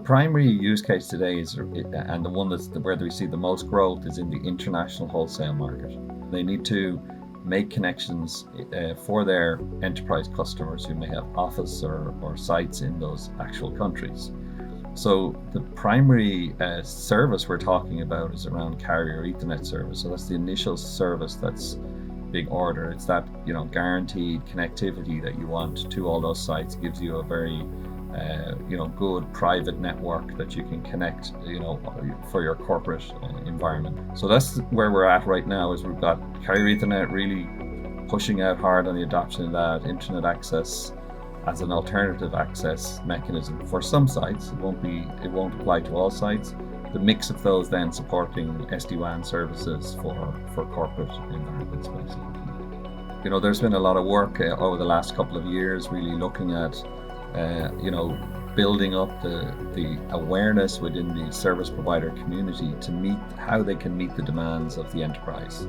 primary use case today is, and the one that's where we see the most growth, is in the international wholesale market. They need to make connections for their enterprise customers who may have office or sites in those actual countries. So the primary service we're talking about is around carrier Ethernet service. So that's the initial service that's big order. It's that guaranteed connectivity that you want to all those sites. Gives you a very good private network that you can connect for your corporate environment. So that's where we're at right now. Is we've got carrier Ethernet really pushing out hard on the adoption of that internet access as an alternative access mechanism for some sites. It won't apply to all sites. The mix of those then supporting SD-WAN services for corporate environments, basically. There's been a lot of work over the last couple of years really looking at building up the awareness within the service provider community to meet how they can meet the demands of the enterprise.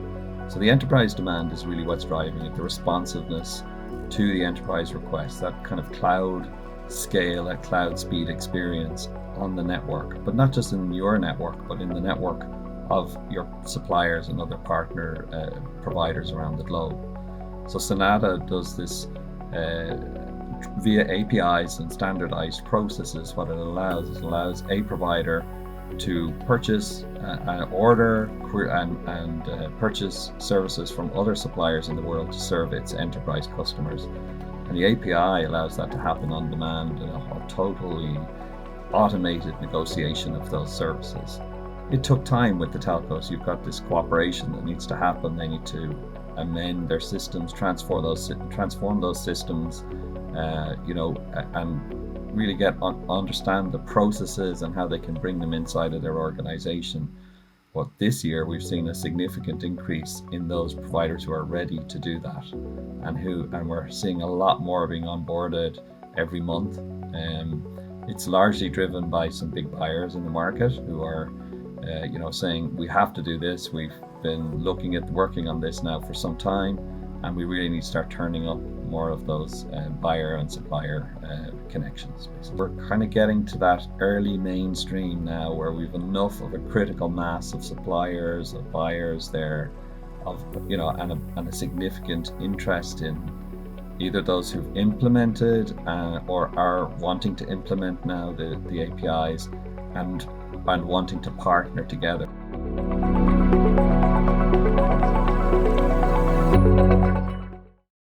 So the enterprise demand is really what's driving it, the responsiveness to the enterprise requests, that kind of cloud scale, that cloud speed experience on the network, but not just in your network, but in the network of your suppliers and other partner providers around the globe. So Sonata does this via APIs and standardized processes. What it allows a provider to purchase order and purchase services from other suppliers in the world to serve its enterprise customers. And the API allows that to happen on demand in a totally automated negotiation of those services. It took time with the telcos. You've got this cooperation that needs to happen. They need to amend their systems, transform those systems, and really understand the processes and how they can bring them inside of their organization. But this year we've seen a significant increase in those providers who are ready to do that, and we're seeing a lot more being onboarded every month. It's largely driven by some big buyers in the market who are saying we have to do this. We've been working on this now for some time, and we really need to start turning up more of those buyer and supplier connections. We're kind of getting to that early mainstream now where we've enough of a critical mass of suppliers, of buyers there, and a significant interest in either those who've implemented or are wanting to implement now the APIs and wanting to partner together.